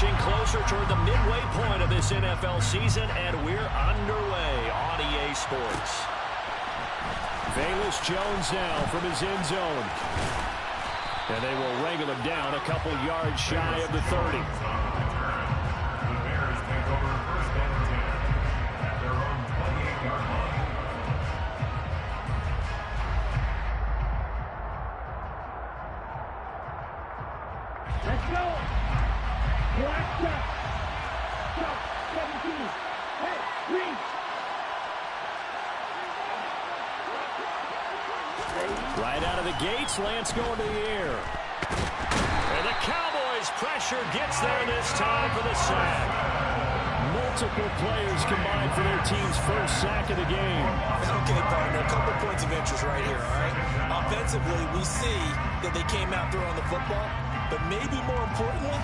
inching closer toward the midway point of this NFL season, and we're underway on EA Sports. Velus Jones now from his end zone. And they will wrangle him down a couple yards shy of the 30. Let's go. Black shot. Stop. 17. Hey, reach. Right out of the gates, Lance going to the air. And the Cowboys pressure gets there this time for the sack. Multiple players combined for their team's first sack of the game. Okay, partner, a couple points of interest right here, all right? Offensively, we see that they came out throwing the football, but maybe more importantly,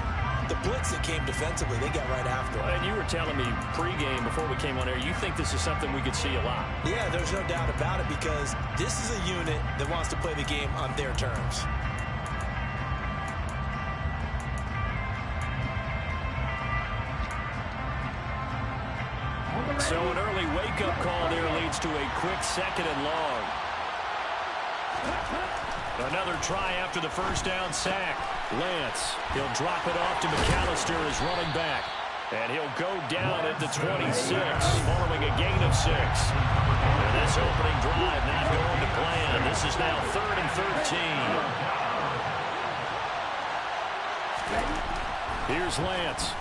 the blitz that came defensively, they got right after it. And you were telling me pregame before we came on air, you think this is something we could see a lot. Yeah, there's no doubt about it because this is a unit that wants to play the game on their terms. So an early wake-up call there leads to a quick 2nd and long. Another try after the first down sack. Lance, he'll drop it off to McAllister as running back. And he'll go down at the 26, following a gain of 6. And this opening drive not going to plan. This is now 3rd and 13. Here's Lance.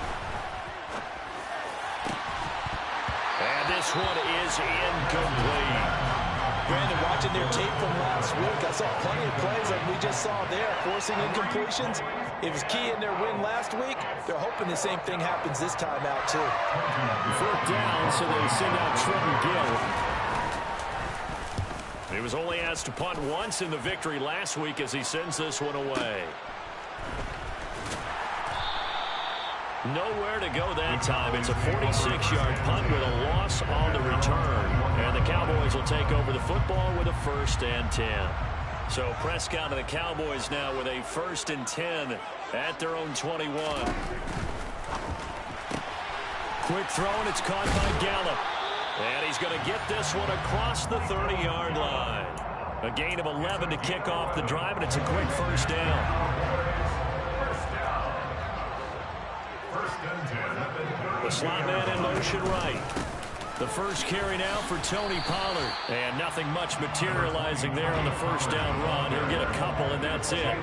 And this one is incomplete. Brandon, watching their tape from last week, I saw plenty of plays like we just saw there, forcing incompletions. It was key in their win last week. They're hoping the same thing happens this time out, too. 4th down, so they send out Trenton Gill. He was only asked to punt once in the victory last week as he sends this one away. Nowhere to go that time. It's a 46-yard punt with a loss on the return. And the Cowboys will take over the football with a 1st and 10. So Prescott and the Cowboys now with a 1st and 10 at their own 21. Quick throw, and it's caught by Gallup. And he's going to get this one across the 30-yard line. A gain of 11 to kick off the drive, and it's a quick 1st down. The slot man in motion right. The first carry now for Tony Pollard. And nothing much materializing there on the 1st down run. He'll get a couple, and that's it.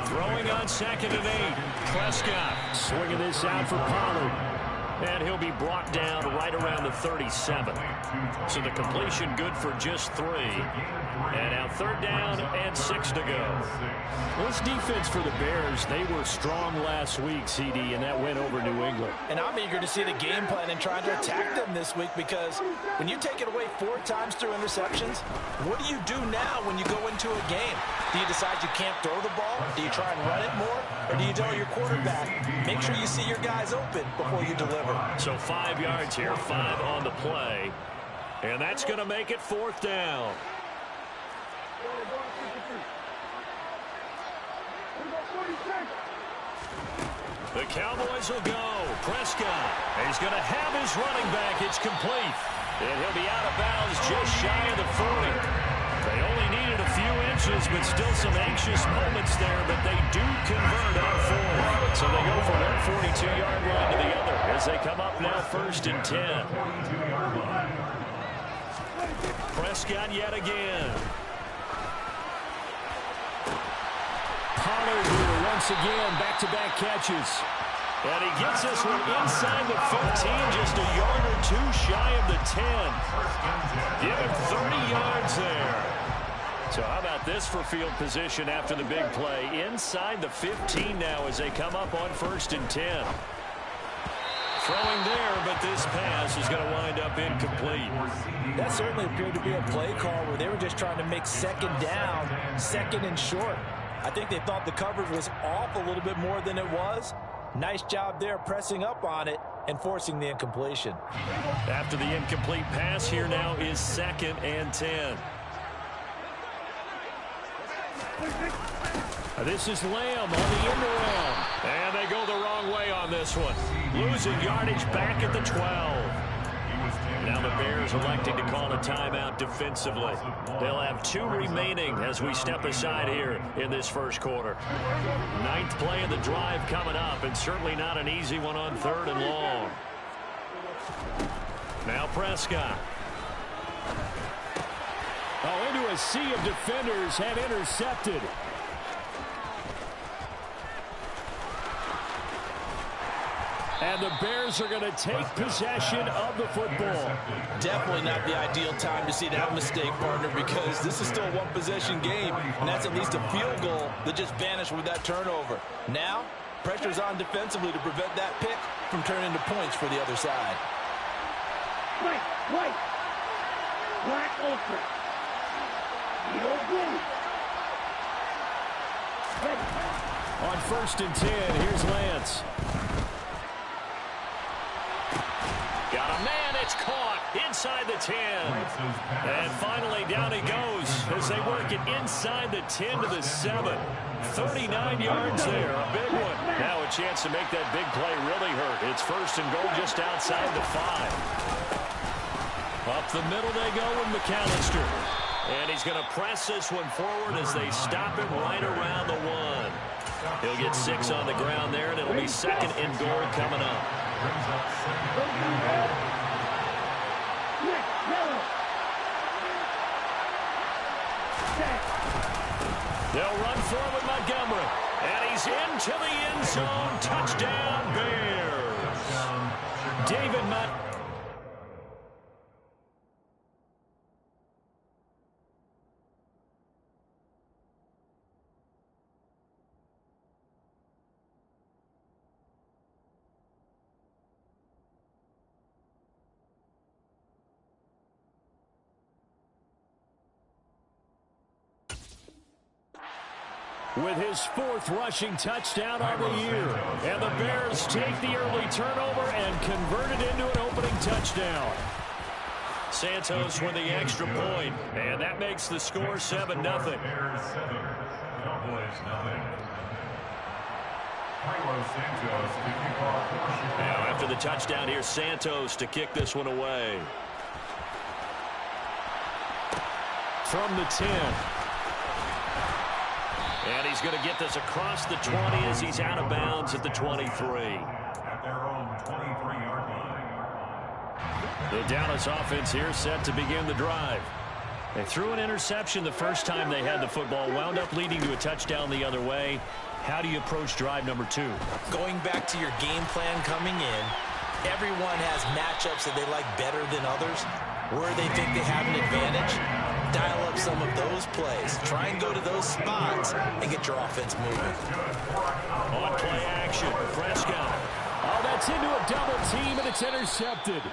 Throwing on 2nd and 8. Prescott swinging this out for Pollard. And he'll be brought down right around the 37. So the completion good for just 3. And now 3rd down and 6 to go. Well, this defense for the Bears, they were strong last week, CD, and that went over New England. And I'm eager to see the game plan and trying to attack them this week because when you take it away 4 times through interceptions, what do you do now when you go into a game? Do you decide you can't throw the ball? Do you try and run it more? Or do you tell your quarterback, make sure you see your guys open before you deliver? So 5 yards here, 5 on the play. And that's going to make it 4th down. The Cowboys will go. Prescott. He's going to have his running back. It's complete. And he'll be out of bounds just shy of the 40. They only needed a few inches, but still some anxious moments there, but they do convert on 4th. So they go from one 42-yard line to the other as they come up now 1st and 10. Prescott yet again. Pollard here once again, back-to-back catches. And he gets this one inside the 15, just a yard or 2 shy of the 10. Give him 30 yards there. So how about this for field position after the big play? Inside the 15 now as they come up on 1st and 10. Throwing there, but this pass is going to wind up incomplete. That certainly appeared to be a play call where they were just trying to make 2nd down, 2nd and short. I think they thought the coverage was off a little bit more than it was. Nice job there pressing up on it and forcing the incompletion. After the incomplete pass, here now is 2nd and 10. This is Lamb on the end around. And they go the wrong way on this one. Losing yardage back at the 12. Now the Bears electing to call a timeout defensively. They'll have 2 remaining as we step aside here in this first quarter. 9th play of the drive coming up, and certainly not an easy one on 3rd and long. Now Prescott. Oh, into a sea of defenders and intercepted. And the Bears are going to take possession of the football. Definitely not the ideal time to see that mistake, partner, because this is still a one-possession game, and that's at least a field goal that just vanished with that turnover. Now, pressure's on defensively to prevent that pick from turning into points for the other side. White. Black ultra. Yellow blue. On 1st and 10, here's Lance. Got a man, it's caught inside the 10. And finally down he goes as they work it inside the 10 to the 7. 39 yards there, a big one. Now a chance to make that big play really hurt. It's 1st and goal just outside the 5. Up the middle they go with McAllister. And he's going to press this one forward as they stop him right around the 1. He'll get 6 on the ground there, and it'll be 2nd and goal coming up. They'll run for it with Montgomery. And he's into the end zone. Touchdown, Bears. David Montgomery. With his 4th rushing touchdown on the year. And the Bears take the early turnover and convert it into an opening touchdown. Santos with the extra point, and that makes the score 7-0. Now after the touchdown, here's Santos to kick this one away. From the 10. And he's going to get this across the 20 as he's out of bounds at the 23. At their own 23-yard line. The Dallas offense here set to begin the drive. They threw an interception the first time they had the football, wound up leading to a touchdown the other way. How do you approach drive number 2? Going back to your game plan coming in, everyone has matchups that they like better than others. Where they think they have an advantage, dial up some of those plays. Try and go to those spots and get your offense moving. On play action, Prescott. Oh, that's into a double team, and it's intercepted.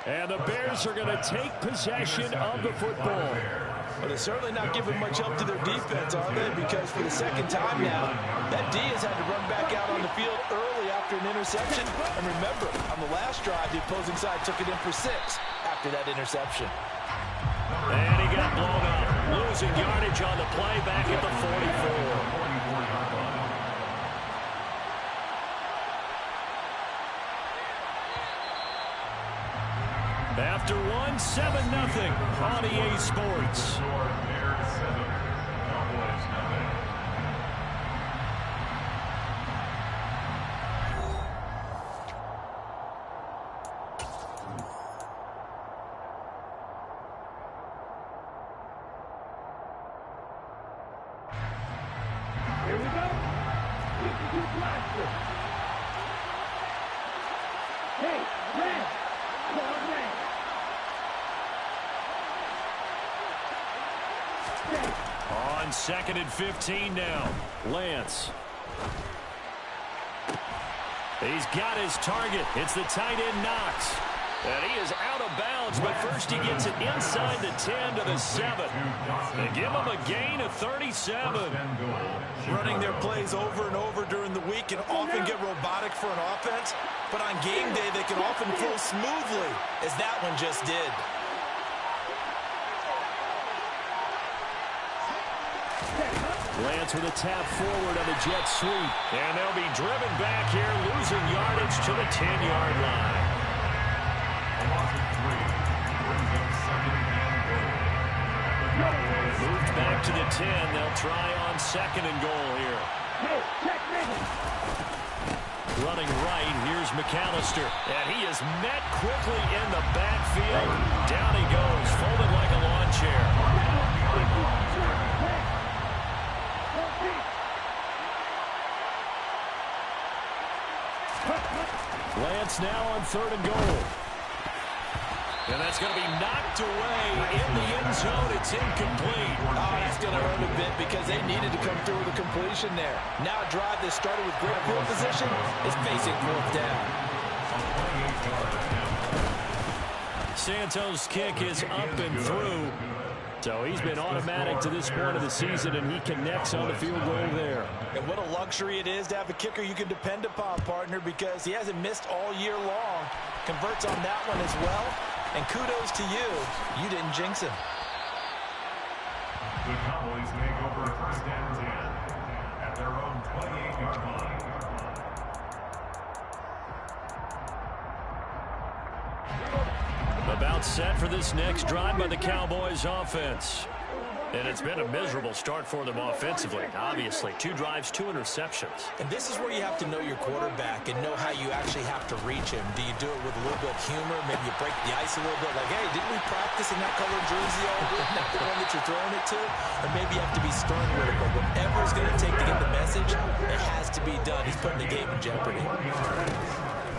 And the Bears are going to take possession of the football. But they're certainly not giving much help to their defense, are they? Because for the 2nd time now, that D has had to run back out on the field early after an interception. And remember, on the last drive, the opposing side took it in for 6 after that interception. And he got blown up. Losing yardage on the play back at the 44. After 1, 7-0 on EA Sports. Here we go. Hey, red. Call red. On 2nd and 15 now. Lance. He's got his target. It's the tight end Knox. And he is out of bounds, but first he gets it inside the 10 to the 7. They give him a gain of 37. Running their plays over and over during the week can often get robotic for an offense, but on game day they can often flow smoothly, as that one just did. Lance with a tap forward on the jet sweep. And they'll be driven back here, losing yardage to the 10-yard line. A loss of 3 brings up 2nd and goal. Moved back to the 10. They'll try on 2nd and goal here. Running right, here's McAllister. And he is met quickly in the backfield. Down he goes, folded like a lawn chair. Lance now on 3rd and goal. And that's going to be knocked away in the end zone. It's incomplete. Oh, that's going to hurt a bit because they needed to come through with a completion there. Now a drive that started with great field position is facing 4th down. Santos' kick is up and through. So he's been automatic to this point of the season, and he connects on the field goal there. And what a luxury it is to have a kicker you can depend upon, partner, because he hasn't missed all year long. Converts on that one as well. And kudos to you. You didn't jinx him. The Cowboys take over 1st and 10 at their own 28-yard line. About set for this next drive by the Cowboys offense. And it's been a miserable start for them offensively. Obviously, 2 drives, 2 interceptions. And this is where you have to know your quarterback and know how you actually have to reach him. Do you do it with a little bit of humor? Maybe you break the ice a little bit, like, hey, didn't we practice in that color jersey all week? Not the one that you're throwing it to? Or maybe you have to be stern with it. But whatever it's going to take to get the message, it has to be done. He's putting the game in jeopardy.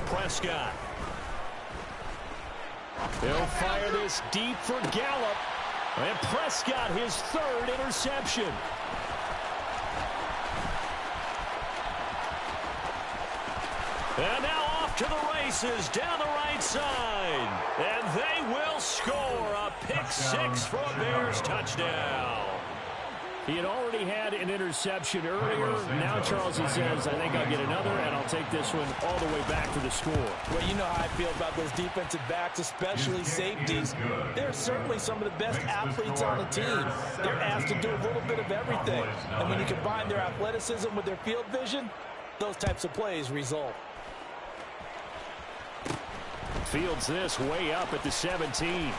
Prescott. They'll fire this deep for Gallup. And Prescott, his 3rd interception. And now off to the races down the right side. And they will score a pick-6 for a Bears touchdown. He had already had an interception earlier. Now Charles says, I think I'll get another, and I'll take this one all the way back for the score. Well, you know how I feel about those defensive backs, especially safeties. They're certainly some of the best athletes on the team. They're asked to do a little bit of everything. And when you combine their athleticism with their field vision, those types of plays result. Fields this way up at the 17.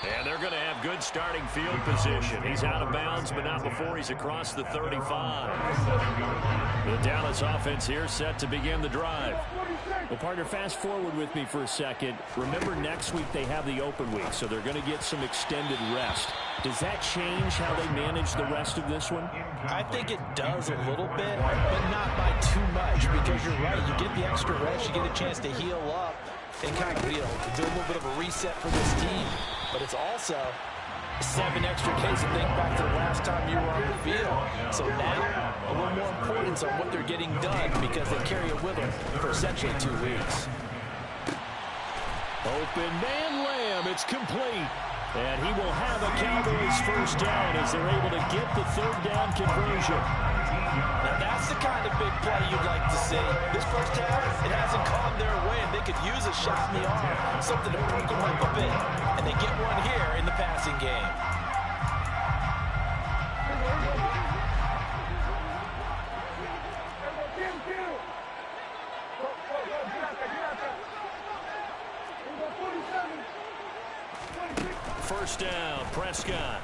And they're going to have good starting field position. He's out of bounds, but not before he's across the 35. The Dallas offense here set to begin the drive. Well, partner, fast forward with me for a second. Remember, next week they have the open week, so they're going to get some extended rest. Does that change how they manage the rest of this one? I think it does a little bit, but not by too much, because you're right. You get the extra rest, you get a chance to heal up and kind of, do a little bit of a reset for this team. But it's also 7 extra days to think back to the last time you were on the field. So now, a little more importance on what they're getting done because they carry it with them for essentially 2 weeks. Open man Lamb, it's complete. And he will have a Cowboys 1st down as they're able to get the 3rd down conversion. Now that's the kind of big play you'd like to see. This first half, it hasn't gone their way, and they could use a shot in the arm, something to perk them up a bit. And they get one here in the passing game. First down, Prescott.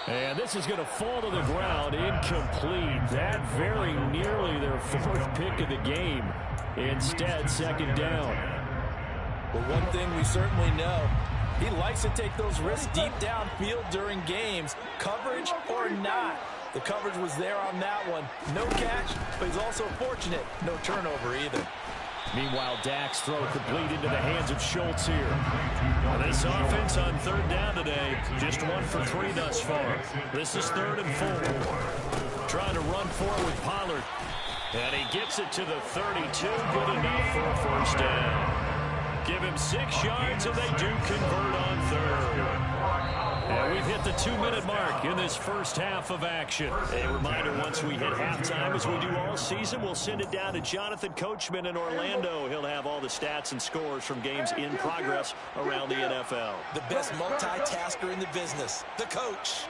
And this is going to fall to the ground, incomplete. That very nearly their 4th pick of the game. Instead, 2nd down. Well, one thing we certainly know, he likes to take those risks deep downfield during games, coverage or not. The coverage was there on that one. No catch, but he's also fortunate. No turnover either. Meanwhile, Dak's throw complete into the hands of Schultz here. Well, this offense on 3rd down today, just 1 for 3 thus far. This is 3rd and 4. Trying to run forward with Pollard. And he gets it to the 32. Good enough for a 1st down. Give him 6 yards, and they do convert on 3rd. And we've hit the 2-minute mark in this first half of action. A reminder, once we hit halftime, as we do all season, we'll send it down to Jonathan Coachman in Orlando. He'll have all the stats and scores from games in progress around the NFL. The best multitasker in the business, the coach.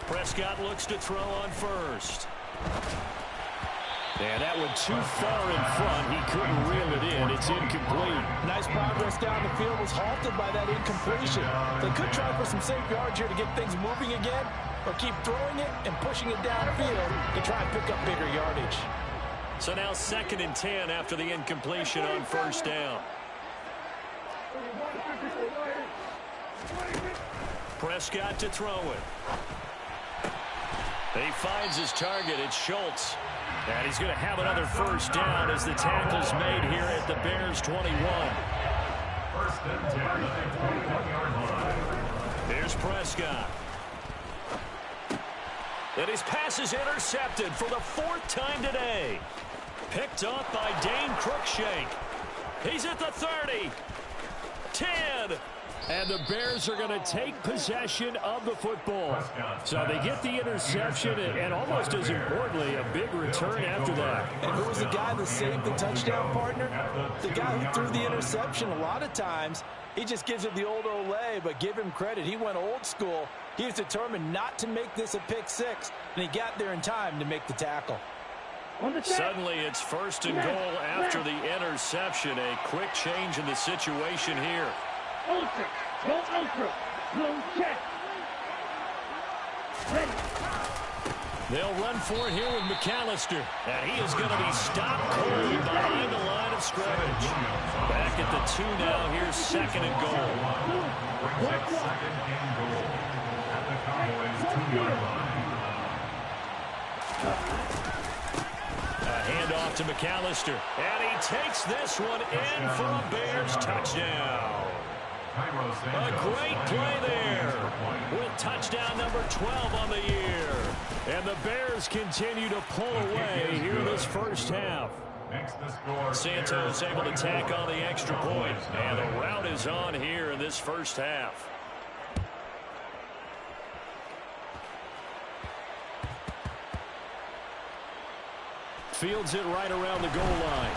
Prescott looks to throw on first. And that went too far in front. He couldn't reel it in. It's incomplete. Nice progress down the field was halted by that incompletion. They could try for some safe yards here to get things moving again, or keep throwing it and pushing it downfield to try and pick up bigger yardage. So now 2nd and 10 after the incompletion on first down. Prescott to throw it. He finds his target. It's Schultz. And he's going to have another first down as the tackle's made here at the Bears 21. 1st and 10 at the 21-yard line. Here's Prescott. And his pass is intercepted for the 4th time today. Picked up by Dane Cruikshank. He's at the 30. 10. And the Bears are going to take possession of the football. So they get the interception and almost as importantly, a big return after that. And who was the guy that saved the touchdown, partner? The guy who threw the interception. A lot of times, he just gives it the old Olay, but give him credit. He went old school. He was determined not to make this a pick six, and he got there in time to make the tackle. Suddenly, it's 1st and goal after the interception. A quick change in the situation here. Ultra, go ultra, blow check. Ready. They'll run for it here with McAllister. And he is going to be stopped cold behind the line of scrimmage. Back at the 2 now. Here's 2nd and goal. Brings up 2nd and goal at the Cowboys 2-yard line. A handoff to McAllister. And he takes this one in for a Bears touchdown. A great play there with touchdown number 12 on the year. And the Bears continue to pull away here in this first half. Santos able to tack on the extra point. And the rout is on here in this first half. Fields it right around the goal line.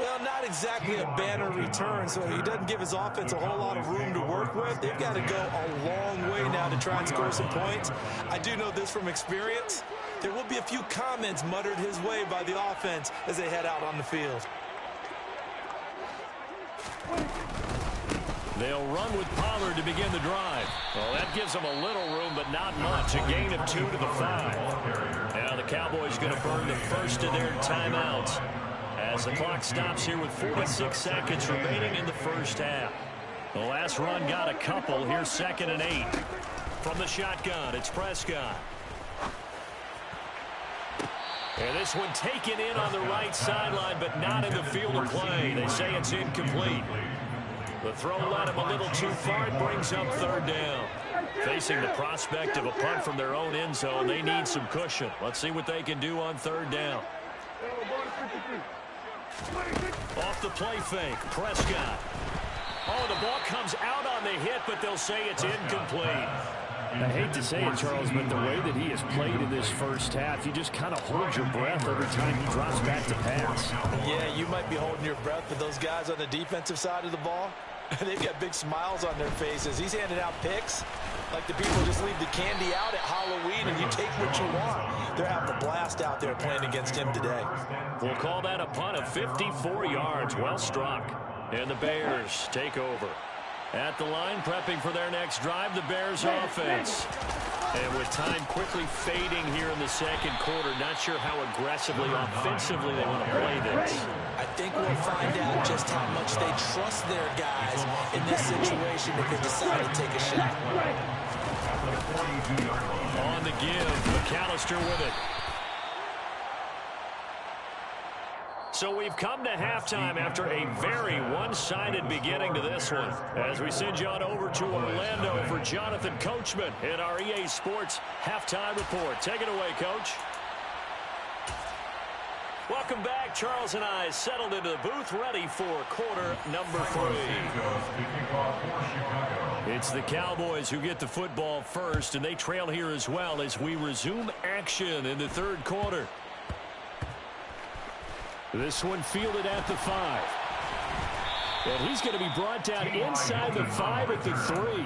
Well, not exactly a banner return, so he doesn't give his offense a whole lot of room to work with. They've got to go a long way now to try and score some points. I do know this from experience. There will be a few comments muttered his way by the offense as they head out on the field. They'll run with Pollard to begin the drive. Well, that gives them a little room, but not much. A gain of 2 to the 5. Now the Cowboys going to burn the first of their timeouts as the clock stops here with 46 seconds remaining in the first half. The last run got a couple. Here's 2nd and 8. From the shotgun, it's Prescott. And this one taken in on the right sideline, but not in the field of play. They say it's incomplete. The throw led him a little too far. It brings up 3rd down. Facing the prospect of a punt from their own end zone, they need some cushion. Let's see what they can do on 3rd down. Off the play fake, Prescott. Oh, the ball comes out on the hit, but they'll say it's incomplete. I hate to say it, Charles, but the way that he has played in this first half, you just kind of hold your breath every time he drops back to pass. Yeah, you might be holding your breath, but those guys on the defensive side of the ball, they've got big smiles on their faces. He's handing out picks like the people just leave the candy out at Halloween and you take what you want. They're having a blast out there playing against him today. We'll call that a punt of 54 yards. Well struck. And the Bears take over. At the line, prepping for their next drive, the Bears offense. And with time quickly fading here in the second quarter, not sure how aggressively, offensively they want to play this. I think we'll find out just how much they trust their guys in this situation if they decide to take a shot. On the give, McAllister with it. So we've come to halftime after a very one-sided beginning to this one. As we send you on over to Orlando for Jonathan Coachman in our EA Sports Halftime Report. Take it away, Coach. Welcome back. Charles and I settled into the booth, ready for quarter number 3. It's the Cowboys who get the football first, and they trail here as well as we resume action in the third quarter. This one fielded at the 5. And he's going to be brought down inside the 5 at the 3.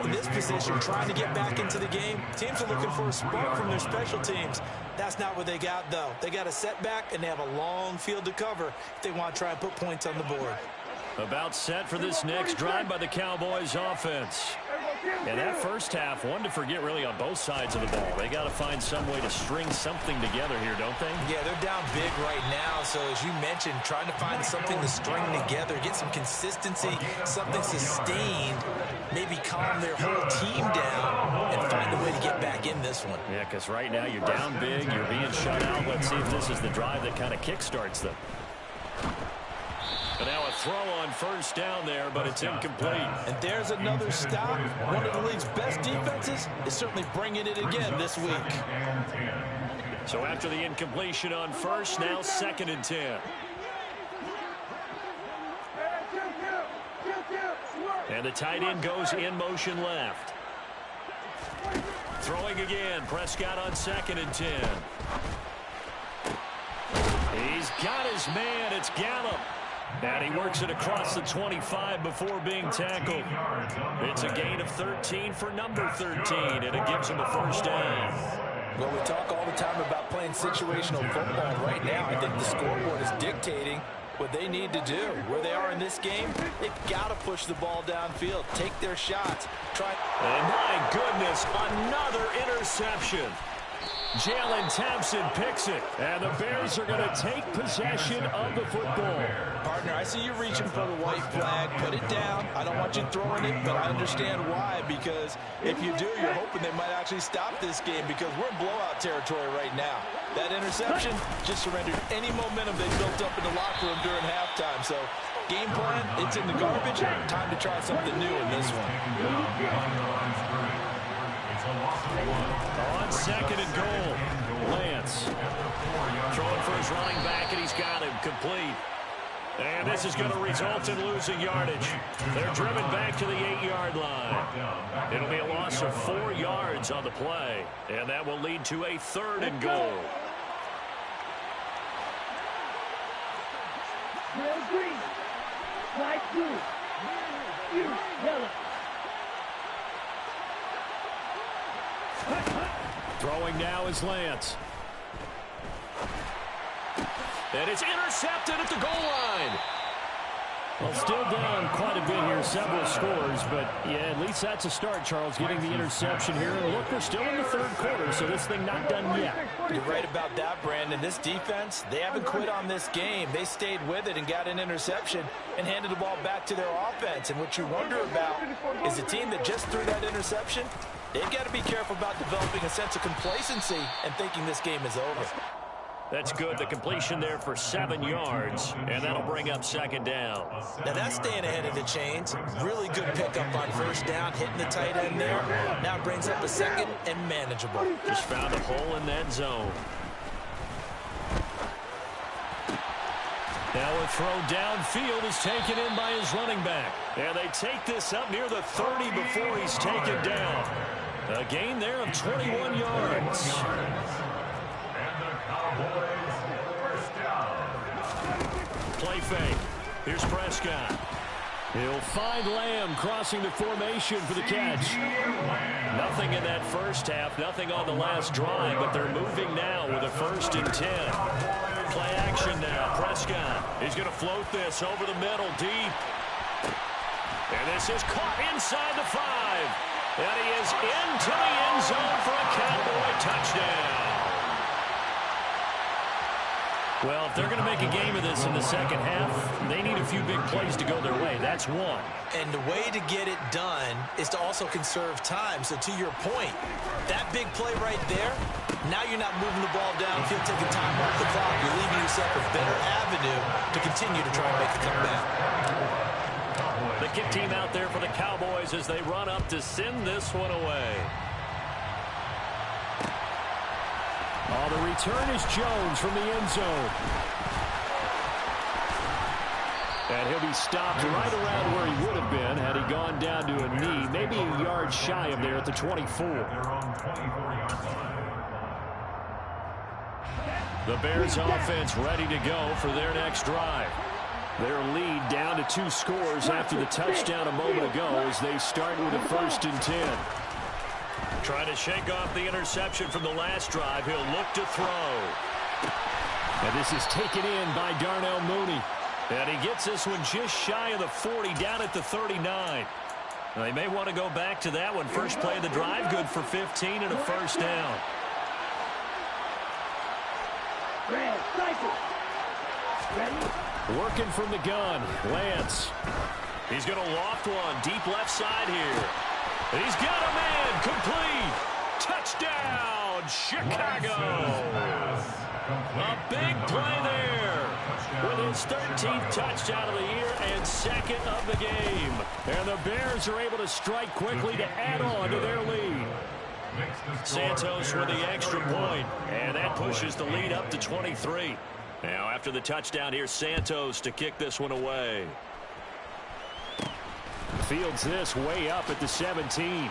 In this position, trying to get back into the game, teams are looking for a spark from their special teams. That's not what they got, though. They got a setback, and they have a long field to cover if they want to try and put points on the board. About set for this next drive by the Cowboys offense. And that first half, one to forget really on both sides of the ball. They got to find some way to string something together here, don't they? Yeah, they're down big right now. So as you mentioned, trying to find something to string together, get some consistency, something sustained, maybe calm their whole team down and find a way to get back in this one. Yeah, because right now you're down big, you're being shut out. Let's see if this is the drive that kind of kickstarts them. And now a throw on first down there, but it's incomplete. And there's another stop. One of the league's best defenses is certainly bringing it again this week. So after the incompletion on first, now 2nd and 10. And the tight end goes in motion left. Throwing again. Prescott on 2nd and 10. He's got his man. It's Gallup. And he works it across the 25 before being tackled. It's a gain of 13 for number 13, and it gives him a first down. Well, we talk all the time about playing situational football. Right now, I think the scoreboard is dictating what they need to do. Where they are in this game, they've got to push the ball downfield, take their shots. And my goodness, another interception. Jalen Thompson picks it, and the Bears are going to take possession of the football. Partner, I see you reaching for the white flag. Put it down. I don't want you throwing it, but I understand why, because if you do, you're hoping they might actually stop this game because we're in blowout territory right now. That interception just surrendered any momentum they built up in the locker room during halftime. So, game plan, it's in the garbage. Time to try something new in this one. On 2nd and goal, Lance throwing for his running back, and he's got him complete. And this is going to result in losing yardage. They're driven back to the 8-yard line. It'll be a loss of 4 yards on the play, and that will lead to a 3rd and goal. Green, flag blue, yellow. Throwing now is Lance. And it's intercepted at the goal line. Well, still down quite a bit here, several scores, but yeah, at least that's a start, Charles, getting the interception here. And look, we're still in the third quarter, so this thing not done yet. You're right about that, Brandon. This defense, they haven't quit on this game. They stayed with it and got an interception and handed the ball back to their offense. And what you wonder about is a team that just threw that interception, they've got to be careful about developing a sense of complacency and thinking this game is over. That's good. The completion there for 7 yards, and that'll bring up 2nd down. Now that's staying ahead of the chains. Really good pickup on first down, hitting the tight end there. Now it brings up a 2nd and manageable. Just found a hole in that zone. Now a throw downfield is taken in by his running back. And they take this up near the 30 before he's taken down. A gain there of 21 yards. Play fake. Here's Prescott. He'll find Lamb crossing the formation for the catch. Nothing in that first half, nothing on the last drive, but they're moving now with a 1st and 10. Play action now. Prescott. He's going to float this over the middle, deep. And this is caught inside the 5. And he is into the end zone for a Cowboy touchdown. Well, if they're going to make a game of this in the second half, they need a few big plays to go their way. That's one. And the way to get it done is to also conserve time. So to your point, that big play right there, now you're not moving the ball downfield, taking time off the clock. You're leaving yourself a better avenue to continue to try and make the comeback. The kick team out there for the Cowboys as they run up to send this one away. Oh, the return is Jones from the end zone. And he'll be stopped right around where he would have been had he gone down to a knee, maybe a yard shy of there at the 24. The Bears offense ready to go for their next drive. Their lead down to 2 scores after the touchdown a moment ago as they start with a 1st and 10. Trying to shake off the interception from the last drive. He'll look to throw. And this is taken in by Darnell Mooney. And he gets this one just shy of the 40, down at the 39. They may want to go back to that one. First play of the drive, good for 15 and a 1st down. Working from the gun, Lance. He's going to loft one deep left side here. He's got a man, complete. Touchdown, Chicago. A big play there. With his 13th touchdown of the year and 2nd of the game. And the Bears are able to strike quickly to add on to their lead. Santos with the extra point, and that pushes the lead up to 23. Now after the touchdown, here's Santos to kick this one away. Fields this way up at the 17.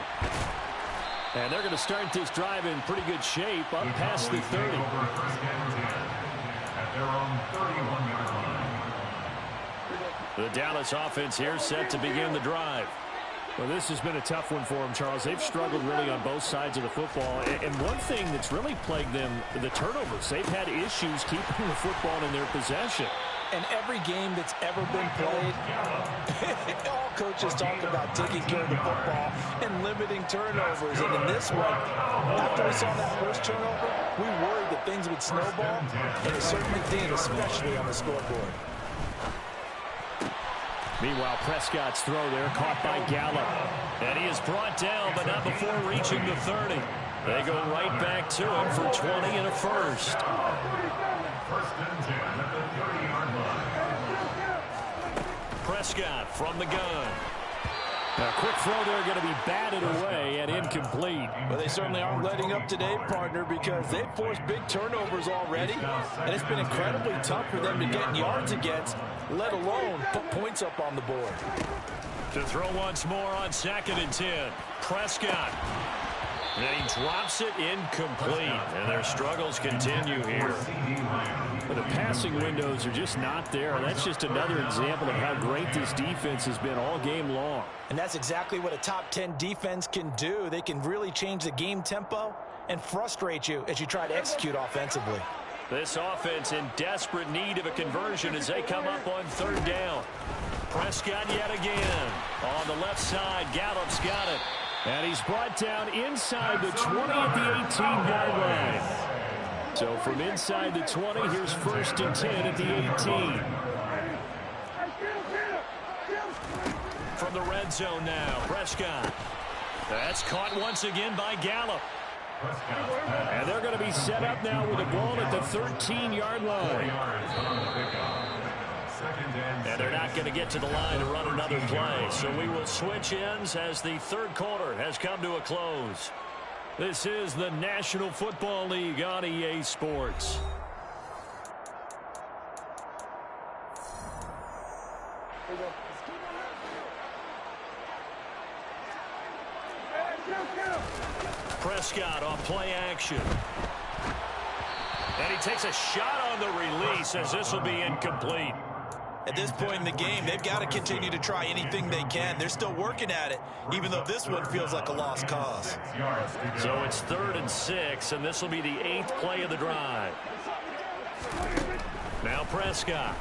And they're going to start this drive in pretty good shape up past the 30. The Dallas offense here set to begin the drive. Well, this has been a tough one for them, Charles. They've struggled really on both sides of the football. And one thing that's really plagued them, the turnovers. They've had issues keeping the football in their possession. And every game that's ever been played, all coaches talk about taking care of the football and limiting turnovers. And in this one, after we saw that first turnover, we worried that things would snowball, and it certainly did, especially on the scoreboard. Meanwhile, Prescott's throw there caught by Gallup. And he is brought down, but not before reaching the 30. They go right back to him for 20 and a 1st. Prescott from the gun. A quick throw there going to be batted away and incomplete. Well, they certainly aren't letting up today, partner, because they've forced big turnovers already, and it's been incredibly tough for them to get yards against, let alone put points up on the board. To throw once more on 2nd and 10. Prescott. And he drops it incomplete. And their struggles continue here. But the passing windows are just not there. That's just another example of how great this defense has been all game long. And that's exactly what a top 10 defense can do. They can really change the game tempo and frustrate you as you try to execute offensively. This offense in desperate need of a conversion as they come up on 3rd down. Prescott yet again. On the left side, Gallup's got it. And he's brought down inside the 20 at the 18-yard line. So from inside the 20, here's 1st and 10 at the 18. From the red zone now, Prescott. That's caught once again by Gallup. And they're going to be set up now with the ball at the 13-yard line. And they're not going to get to the line to run another play. So we will switch ends as the 3rd quarter has come to a close. This is the National Football League on EA Sports. Prescott on play action. And he takes a shot on the release as this will be incomplete. At this point in the game, they've got to continue to try anything they can. They're still working at it, even though this one feels like a lost cause. So it's 3rd and 6, and this will be the 8th play of the drive. Now Prescott.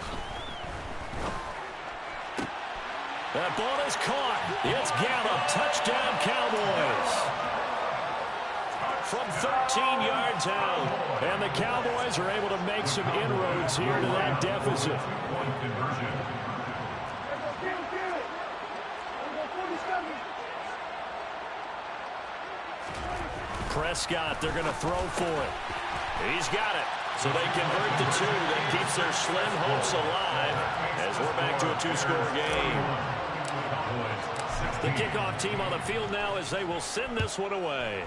That ball is caught. It's Gallup. Touchdown, Cowboys. From 13 yards out. And the Cowboys are able to make some inroads here to that deficit. Prescott, they're going to throw for it. He's got it. So they convert the 2. That keeps their slim hopes alive as we're back to a 2-score game. The kickoff team on the field now as they will send this one away.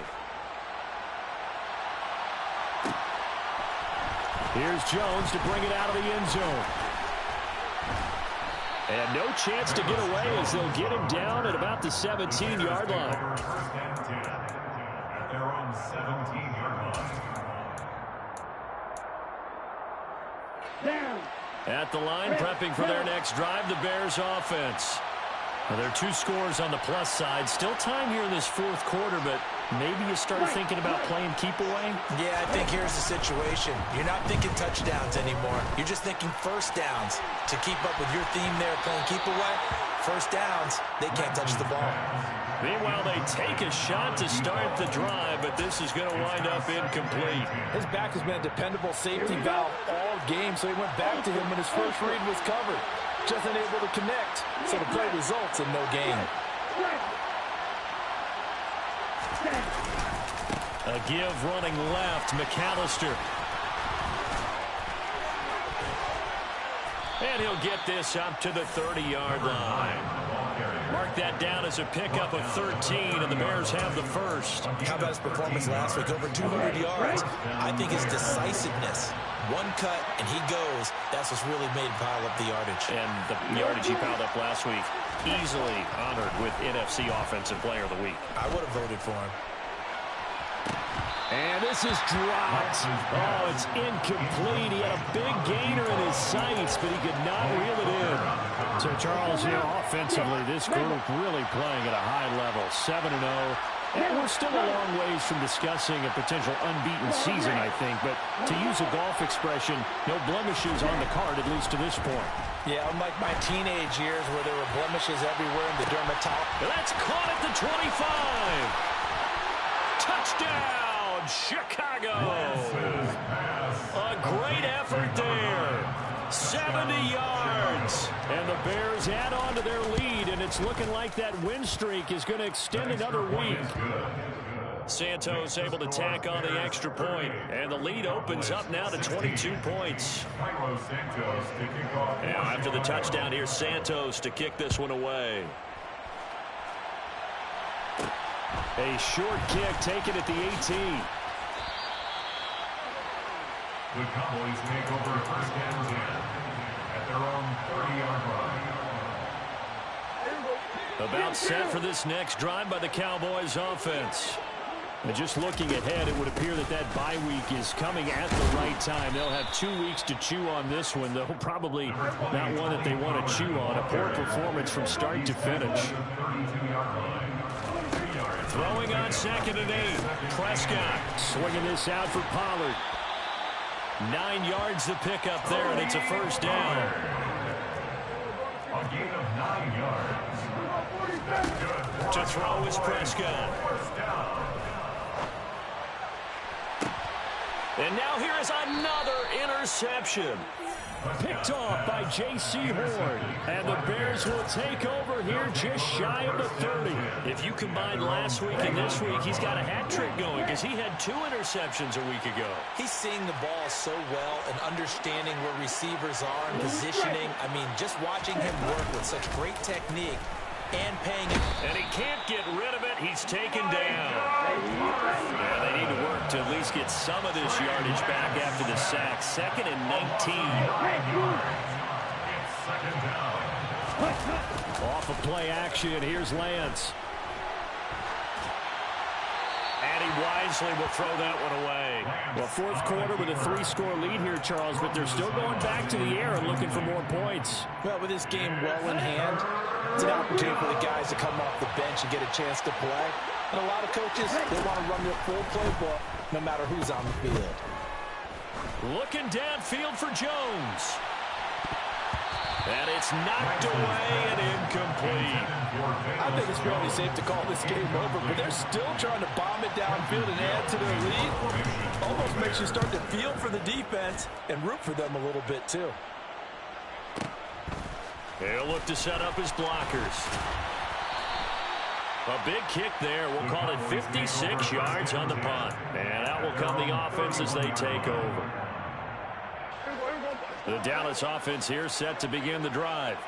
Here's Jones to bring it out of the end zone. And no chance to get away as they'll get him down at about the 17-yard line. First and 10 at their own 17-yard line. Down. At the line, prepping for their next drive, the Bears offense. Well, there are 2 scores on the plus side. Still time here in this fourth quarter, but maybe you start thinking about playing keep away? Yeah, I think here's the situation. You're not thinking touchdowns anymore. You're just thinking first downs. To keep up with your theme there, playing keep away, first downs, they can't touch the ball. Meanwhile, they take a shot to start the drive, but this is going to wind up incomplete. His back has been a dependable safety valve all game, so he went back to him when his first read was covered. Just unable to connect, so the play results in no gain. A give running left, McAllister. And he'll get this up to the 30-yard line. Mark that down as a pickup of 13, and the Bears have the first. How about his performance last week? Over 200 yards. I think his decisiveness. One cut, and he goes. That's what's really made him pile up the yardage. And the yardage he piled up last week, easily honored with NFC Offensive Player of the Week. I would have voted for him. And this is dropped. Oh, it's incomplete. He had a big gainer in his sights, but he could not reel it in. So, Charles, offensively, this group really playing at a high level, 7-0. And we're still a long ways from discussing a potential unbeaten season, I think. But to use a golf expression, no blemishes on the card, at least to this point. Yeah, unlike my teenage years where there were blemishes everywhere in the dermatology. That's caught at the 25. Touchdown! Chicago. A great effort there. 70 yards. And the Bears add on to their lead, and it's looking like that win streak is going to extend another week. Santos able to tack on the extra point, and the lead opens up now to 22 points. Now after the touchdown, here's Santos to kick this one away. A short kick taken at the 18. The Cowboys take over first and 10 at their own 30-yard line. About set for this next drive by the Cowboys offense. And just looking ahead, it would appear that that bye week is coming at the right time. They'll have 2 weeks to chew on this one, though probably not one that they want to chew on. A poor performance from start to finish. Throwing on 2nd and 8. Prescott swinging this out for Pollard. 9 yards to pick up there, and it's a first down. A gain of 9 yards. That's good. To throw is Prescott. And now here is another interception. Picked off by J.C. Horn. And the Bears will take over here just shy of the 30. If you combine last week and this week, he's got a hat trick going because he had 2 interceptions a week ago. He's seeing the ball so well and understanding where receivers are and positioning. I mean, just watching him work with such great technique and paying him. And he can't get rid of it. He's taken down. Yeah, they need to work to at least get some of this yardage back after the sack. 2nd and 19. It's second down. Off of play action, here's Lance. And he wisely will throw that one away. Well, fourth quarter with a 3-score lead here, Charles, but they're still going back to the air and looking for more points. Well, with this game well in hand, it's an opportunity for the guys to come off the bench and get a chance to play. And a lot of coaches, they want to run their full playbook no matter who's on the field. Looking downfield for Jones. And it's knocked away and incomplete. I think it's fairly safe to call this game over, but they're still trying to bomb it downfield and add to their lead. Almost makes you start to feel for the defense and root for them a little bit, too. They'll look to set up his blockers. A big kick there. We'll call it 56 yards on the punt. And out will come the offense as they take over. The Dallas offense here set to begin the drive.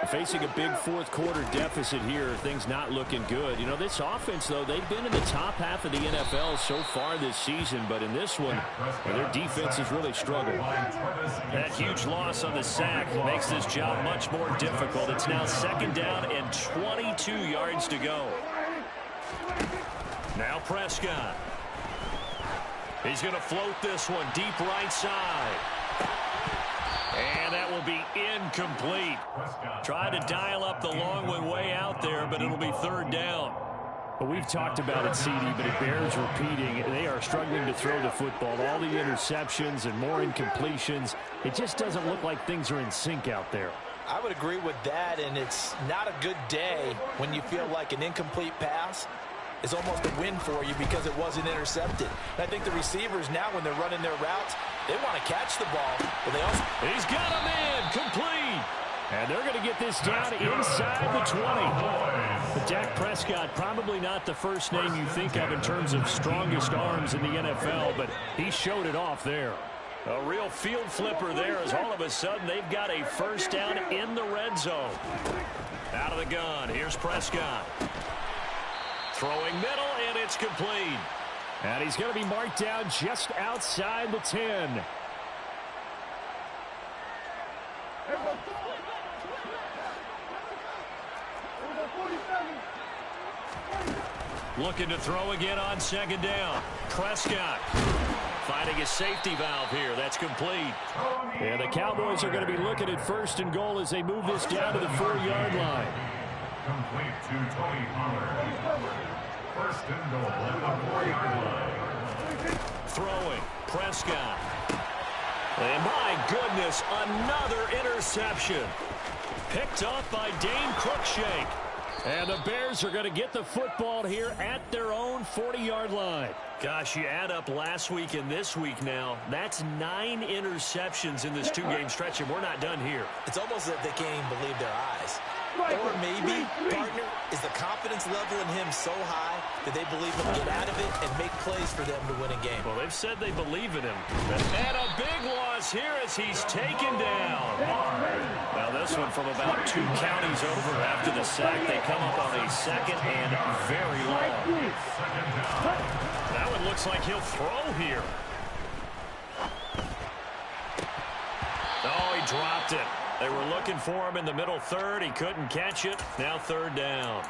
Facing a big fourth-quarter deficit here, things not looking good. You know, this offense, though, they've been in the top half of the NFL so far this season, but in this one, their defense has really struggled. That huge loss on the sack makes this job much more difficult. It's now 2nd down and 22 yards to go. Now Prescott. He's going to float this one deep right side. And that will be incomplete. Tried to dial up the long one way out there, but it'll be 3rd down. Well, we've talked about it, CD, but it bears repeating. They are struggling to throw the football. All the interceptions and more incompletions. It just doesn't look like things are in sync out there. I would agree with that, and it's not a good day when you feel like an incomplete pass is almost a win for you because it wasn't intercepted. And I think the receivers now, when they're running their routes, they want to catch the ball, but they also... He's got him in, complete. And they're going to get this down inside the 20. But Dak Prescott, probably not the first name you think of in terms of strongest arms in the NFL, but he showed it off there. A real field flipper there as all of a sudden they've got a 1st down in the red zone. Out of the gun, here's Prescott. Throwing middle, and it's complete. And he's going to be marked down just outside the 10. Looking to throw again on 2nd down. Prescott finding a safety valve here. That's complete. And the Cowboys are going to be looking at 1st and goal as they move this down to the 4-yard line. Complete to Tony Pollard. 1st and goal at the 4-yard line. Throwing. Prescott. And my goodness, another interception. Picked off by Dane Cruikshank. And the Bears are going to get the football here at their own 40-yard line. Gosh, you add up last week and this week now, that's 9 interceptions in this 2-game stretch, and we're not done here. It's almost as if they can't even believe their eyes. Or maybe, partner, is the confidence level in him so high that they believe he'll get out of it and make plays for them to win a game. Well, they've said they believe in him. And a big loss here as he's taken down. Now this one from about 2 counties over after the sack. They come up on a 2nd and very long. That one looks like he'll throw here. Oh, he dropped it. They were looking for him in the middle 3rd. He couldn't catch it. Now 3rd down.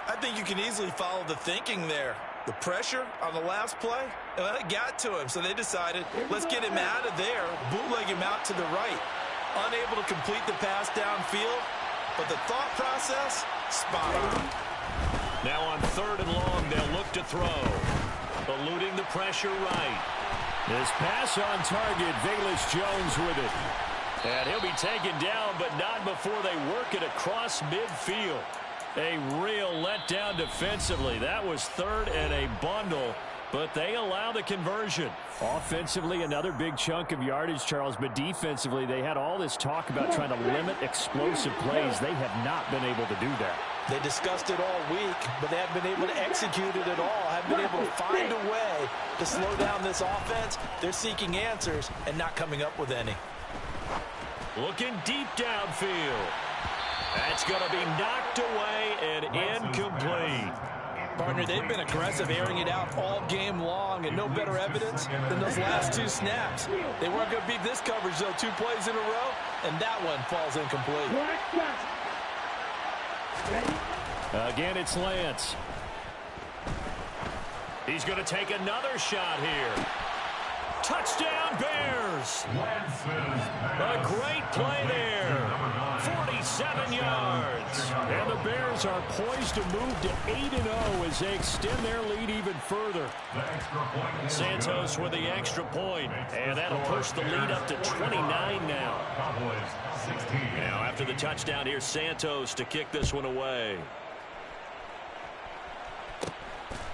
I think you can easily follow the thinking there. The pressure on the last play, well, it got to him, so they decided, let's get him out of there, bootleg him out to the right. Unable to complete the pass downfield, but the thought process, spot on. Now on 3rd and long, they'll look to throw. Eluding the pressure right. This pass on target, Velus Jones with it. And he'll be taken down, but not before they work it across midfield. A real letdown defensively. That was 3rd and a bundle, but they allow the conversion. Offensively, another big chunk of yardage, Charles, but defensively, they had all this talk about trying to limit explosive plays. They have not been able to do that. They discussed it all week, but they haven't been able to execute it at all. Haven't been able to find a way to slow down this offense. They're seeking answers and not coming up with any. Looking deep downfield. That's going to be knocked away and incomplete. Partner, they've been aggressive, airing it out all game long, and no better evidence than those last 2 snaps. They weren't going to beat this coverage, though, 2 plays in a row, and that one falls incomplete. Again, it's Lance. He's going to take another shot here. Touchdown, Bears! A great play there. 47 yards. And the Bears are poised to move to 8-0 as they extend their lead even further. Santos with the extra point, and that'll push the lead up to 29 now. Now after the touchdown, here's Santos to kick this one away.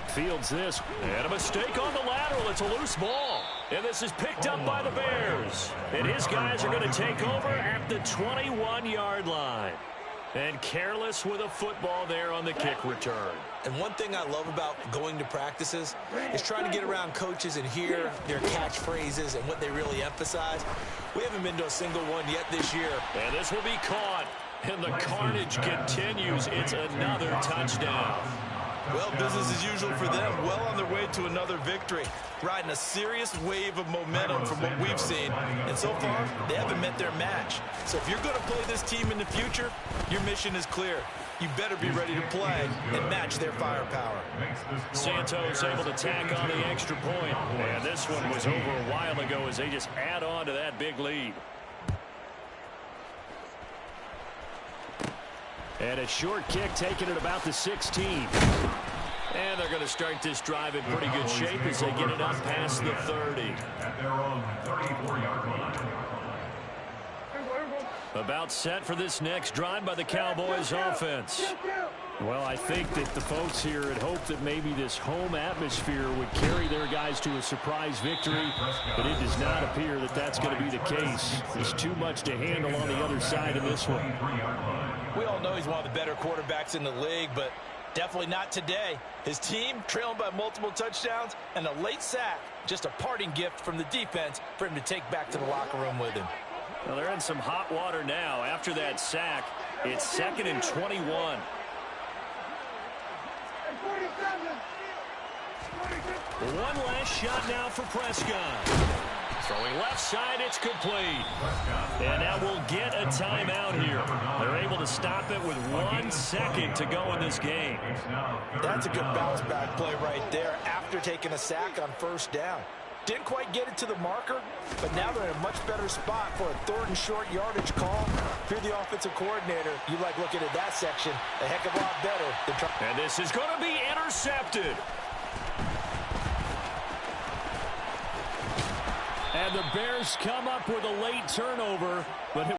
Fields this, and a mistake on the lateral. It's a loose ball, and this is picked up by the Bears. And his guys are going to take over at the 21-yard line. And careless with a football there on the kick return. And one thing I love about going to practices is trying to get around coaches and hear their catchphrases and what they really emphasize. We haven't been to a single one yet this year. And this will be caught. And the carnage continues. It's another touchdown. Well, business as usual for them. Well on their way to another victory. Riding a serious wave of momentum from what we've seen. And so far, they haven't met their match. So if you're going to play this team in the future, your mission is clear. You better be ready to play and match their firepower. Santos able to tack on the extra point. And this one was over a while ago as they just add on to that big lead. And a short kick taken at about the 16. And they're going to start this drive in pretty good shape as they get it up past the 30. At their own 34-yard line. About set for this next drive by the Cowboys offense. Well, I think that the folks here had hoped that maybe this home atmosphere would carry their guys to a surprise victory, but it does not appear that that's going to be the case. There's too much to handle on the other side of this one. We all know he's one of the better quarterbacks in the league, but definitely not today. His team trailing by multiple touchdowns and a late sack. Just a parting gift from the defense for him to take back to the locker room with him. Well, they're in some hot water now. After that sack, it's 2nd and 21. One last shot now for Prescott. Throwing left side, it's complete. And now we'll get a timeout here. They're able to stop it with 1 second to go in this game. That's a good bounce back play right there after taking a sack on first down. Didn't quite get it to the marker, but now they're in a much better spot for a 3rd and short yardage call. If you're the offensive coordinator, you like looking at that section a heck of a lot better than trying. And this is going to be intercepted. And the Bears come up with a late turnover, but